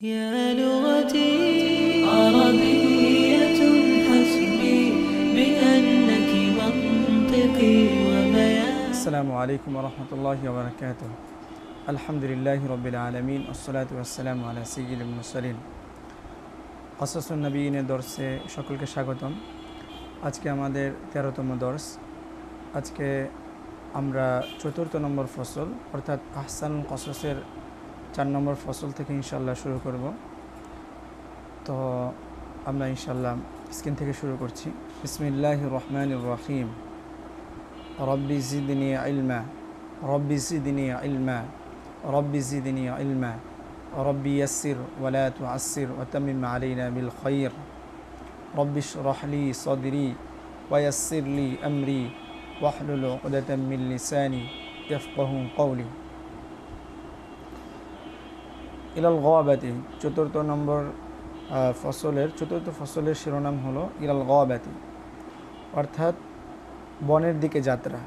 يا لغتي عربية حسبي بأنك منطقي وبيان. السلام عليكم ورحمة الله وبركاته. الحمد لله رب العالمين والصلاة والسلام على سيد المرسلين. قصص النبيين দর্সে সকলকে স্বাগতম। আজকে আমাদের 13তম দর্স। আজকে আমরা 4th নম্বর ফসল অর্থাৎ আহসানুল কসসের 4 নম্বর ফসল থেকে ইনশাআল্লাহ শুরু করব। তো আমরা ইনশাআল্লাহ স্ক্রিন থেকে শুরু করছি। বিসমিল্লাহির রহমানির রহিম। রব্বি জিদনি ইলমা, রব্বি জিদনি ইলমা, রব্বি জিদনি ইলমা, রব্বি ইয়াসসির ওয়া লা তুআসসির ওয়া তাম্মিম আলাইনা বিল খায়র, রব্বি ইশরাহ লি সাদরি ওয়া ইয়াসসির লি আমরি ওয়াহলুল উকদাতাম মিন লিসানি ইয়াফকাহু কওলি। ইলাল গাবাতি 4th নম্বর ফসলের 4th ফসলের শিরোনাম হলো ইলাল গাবাতি, অর্থাৎ বনের দিকে যাত্রা।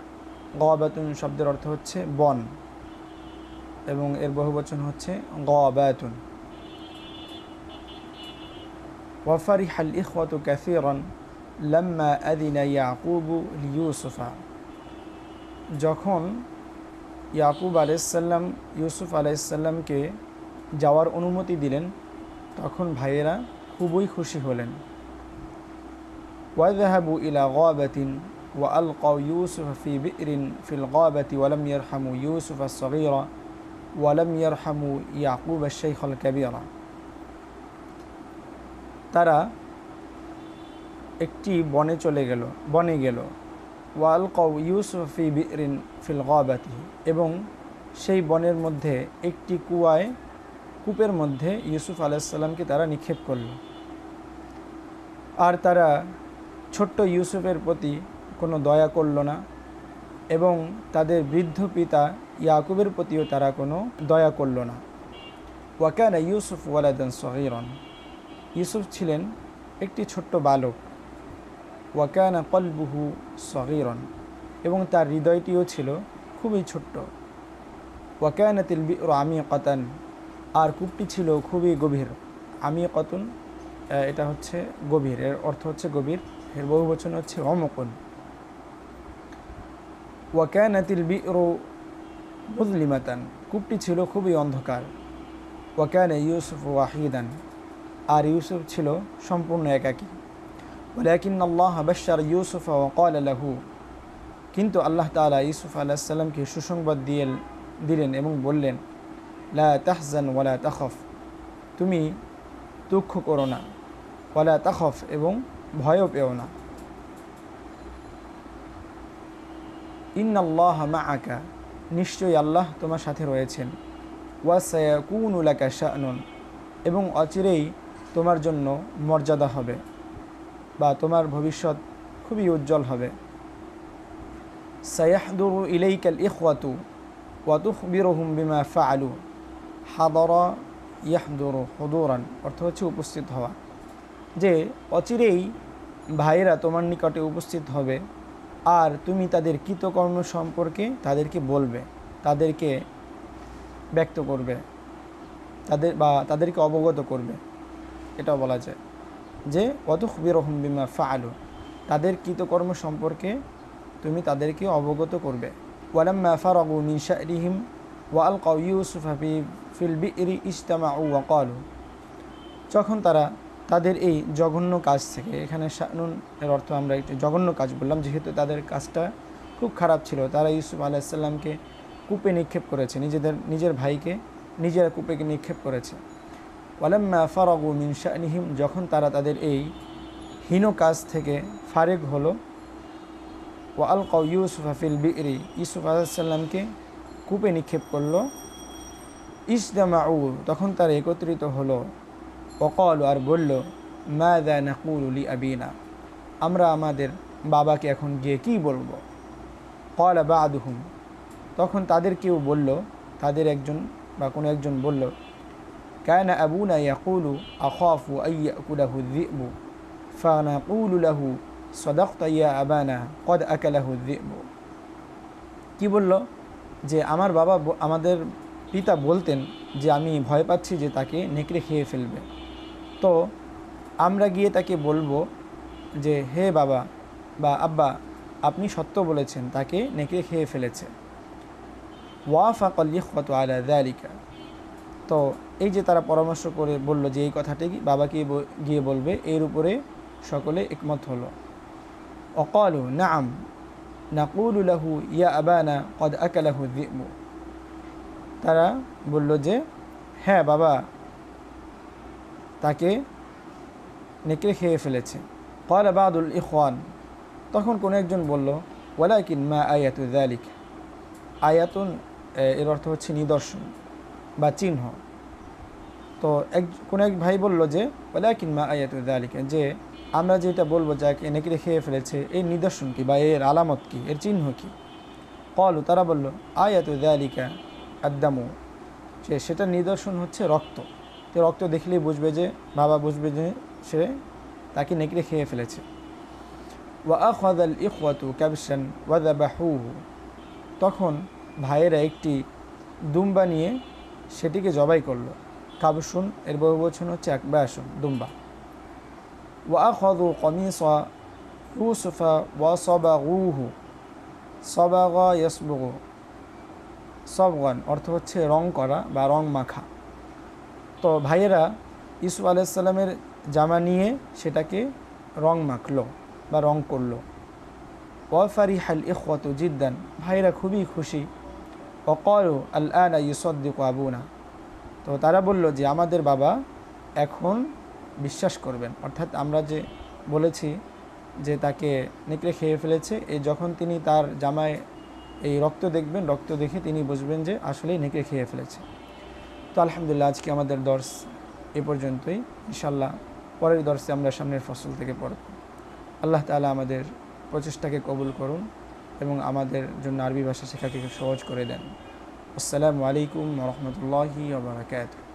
গাবাতুন শব্দের অর্থ হচ্ছে বন এবং এর বহুবচন হচ্ছে গাবাতুন। ওয়াফারিহাল ইখওয়াতু কাসীরান লাম্মা আযিনা ইয়াকুবু লিইউসুফা। যখন ইয়াকুব আলাইহিস সালাম ইউসুফ আলাইহিস সালামকে যাওয়ার অনুমতি দিলেন তখন ভাইয়েরা খুবই খুশি হলেন। ওয়াযহাবু ইলা গাবাতিন وألقوا يوسف في بئر في الغابة ولم يرحموا يوسف الصغير ولم يرحموا يعقوب الشيخ الكبير। তারা একটি বনে গেল। ওয়ালকাউ ইউসুফ ফি বি'রিন ফিল গাবাতি, এবং সেই বনের মধ্যে একটি কূপের মধ্যে ইউসুফ আলাইহিস সালামকে তারা নিক্ষেপ করল। আর তারা ছোট্ট ইউসুফের প্রতি কোনো দয়া করল না এবং তাদের বৃদ্ধ পিতা ইয়াকুবের প্রতিও তারা কোনো দয়া করল না। ওয়াকানা ইউসুফ ওয়ালাদান সগীরান, ইউসুফ ছিলেন একটি ছোট্ট বালক। ওয়াকানা কলবুহু সগীরান, এবং তার হৃদয়টিও ছিল খুবই ছোট্ট। ওয়াকানাতিল বি'রু আমিকাতান, আর কূপটি ছিল খুবই গভীর। আমিকাতুন এটা হচ্ছে গভীর, এর অর্থ হচ্ছে গভীর, এর বহুবচন হচ্ছে অমকুন। ওয়াকানাতিল বি'রু মুযলিমাতান, কূপটি ছিল খুবই অন্ধকার। ওয়াকানা ইউসুফ ওয়াহিদান, আর ইউসুফ ছিল সম্পূর্ণ একাকী। ওয়ালাকিন্নাল্লাহ বাশশারা ইউসুফ ওয়া ক্বালা লাহু, কিন্তু আল্লাহ তাআলা ইউসুফ আলাইহিস সালামকে সুসংবাদ দিলেন এবং বললেন, লা তাহজান ওয়ালা তাখফ, তুমি দুঃখ করো না, ওয়ালা তাখফ, এবং ভয়ও পেও না। ইন্নাল্লাহ মাআকা, নিশ্চয়ই আল্লাহ তোমার সাথে রয়েছেন। ওয়া সায়াকুনু লাকা শা'নুন, এবং অচিরেই তোমার জন্য মর্যাদা হবে বা তোমার ভবিষ্যৎ খুবই উজ্জ্বল হবে। সায়াহদুরু ইলাইকাল ইখওয়াতু ওয়া তুখবিরুহুম বিমা ফাআলু, হাদরা ইয়াহদুরু হুদুরান, অর্থ হচ্ছে উপস্থিত হওয়া। যে অচিরেই ভাইয়েরা তোমার নিকটে উপস্থিত হবে আর তুমি তাদের কৃতকর্ম সম্পর্কে তাদেরকে বলবে, তাদেরকে ব্যক্ত করবে, তাদেরকে অবগত করবে। এটাও বলা যায় যে ওয়াতুখবিরুহুম বিমা ফাআলু, তাদের কৃতকর্ম সম্পর্কে তুমি তাদেরকে অবগত করবে। ওয়ালাম্মা ফারাগু মিন শা'রিহিম ওয়া আলকাউ ইউসুফা ফিল বি'রি ইজতামাউ ওয়া ক্বালু, যখন তারা তাদের এই জঘন্য কাজ থেকে, এখানে শা'নুন এর অর্থ আমরা একটু জঘন্য কাজ বললাম যেহেতু তাদের কাজটা খুব খারাপ ছিল। তারা ইউসুফ আলাইহিস সালামকে কূপে নিক্ষেপ করেছে, নিজের ভাইকে নিজেরা কূপে নিক্ষেপ করেছে। ওয়ালাম্মা ফারাগু মিন শা'নিহিম, যখন তারা তাদের এই হীন কাজ থেকে ফারেগ হলো, ওয়া আলকাউ ইউসুফা ফিল বি'রি, ইউসুফ আলাইহিস সালামকে কূপে নিক্ষেপ করলো। ইজতামাউ, তখন তারা একত্রিত হলো। ওয়াকালু, আর বলল, মাযা নাকুলু লি আবিনা, আমরা আমাদের বাবাকে এখন গিয়ে কী বলবো। ক্বালা বা'দুহুম, তখন তাদের কেউ বলল, তাদের একজন বা কোনো একজন বলল, কানা আবুনা ইয়াকুলু আখাফু আন ইয়াকুলাহু যিবু ফানাকুলু লাহু সাদাকতা ইয়া আবানা ক্বাদ আকালাহু যিবু। কি বলল যে আমাদের পিতা বলতেন যে আমি ভয় পাচ্ছি যে তাকে নেকড়ে খেয়ে ফেলবে। তো আমরা গিয়ে তাকে বলবো যে হে বাবা বা আব্বা, আপনি সত্য বলেছেন, তাকে নেকড়ে খেয়ে ফেলেছে। ওয়াফাকাল ইখওয়াতু আলা যালিকা। তো এই যে তারা পরামর্শ করে বলল যে এই কথাটি বাবাকে গিয়ে বলবে, এর উপরে সকলে একমত হলো। অকালু নাআম নাকুলু লাহু ইয়া আবানা কদ আকালাহু যিবু। তারা বলল যে হ্যাঁ বাবা, তাকে নেকড়ে খেয়ে ফেলেছে। ক্বালা বাদুল ইখওয়ান। তখন কোনো একজন বলল ওয়ালাকিন মা আয়াতু যালিক। আয়াতুন এর অর্থ হচ্ছে নিদর্শন বা চিহ্ন। তো কোনো এক ভাই বলল যে ওয়ালাকিন মা আয়াতু যালিক, যে আমরা যেটা বলবো যাকে নেকড়ে খেয়ে ফেলেছে এর নিদর্শন কি বা এর আলামত কি, এর চিহ্ন কি? ক্বালু, তারা বলল আয়াতু যালিকা আদ্দামু, যে সেটা নিদর্শন হচ্ছে রক্ত। তো রক্ত দেখলেই বুঝবে যে বাবা বুঝবে যে সে তাকে নেকড়ে খেয়ে ফেলেছে। ওয়া আখাযাল ইখওয়াতু কাবশান ওয়া যাবাহুহু। তখন ভাইয়েরা একটি দুম্বা নিয়ে সেটিকে জবাই করলো। কাবশুন এর বহুবচন হচ্ছে আকবাশুন, দুম্বা। ওয়া আখাযু কমিসা ইউসুফা ওয়া সাবাগুহু। সাবাগা ইয়াসবুগু, সবগান অর্থ হচ্ছে রং করা বা রং মাখা। তো ভাইয়েরা ইউসুফ আলাইহিস সালামের জামা নিয়ে সেটাকে রং মাখলো বা রং করলো। ওয়া ফারিহাল ইখওয়াতু জিদ্দান, ভাইয়েরা খুবই খুশি। ওয়াকালু আল আনা ইউসাদ্দিকু আবুনা। তো তারা বলল যে আমাদের বাবা এখন বিশ্বাস করবেন, অর্থাৎ আমরা যে বলেছি যে তাকে নেকড়ে খেয়ে ফেলেছে, এই যখন তিনি তার জামায় এই রক্ত দেখবেন, রক্ত দেখে তিনি বুঝবেন যে আসলেই নেকড়ে খেয়ে ফেলেছে। তো আলহামদুলিল্লাহ, আজকে আমাদের দর্স এ পর্যন্তই। ইনশাআল্লাহ পরের দর্সে আমরা সামনের ফসল থেকে পড়ব। আল্লাহ তাআলা আমাদের প্রচেষ্টাকে কবুল করুন এবং আমাদের জন্য আরবি ভাষা শেখাকে সহজ করে দেন। আসসালামু আলাইকুম ওয়া রাহমাতুল্লাহি ওয়া বারাকাতুহু।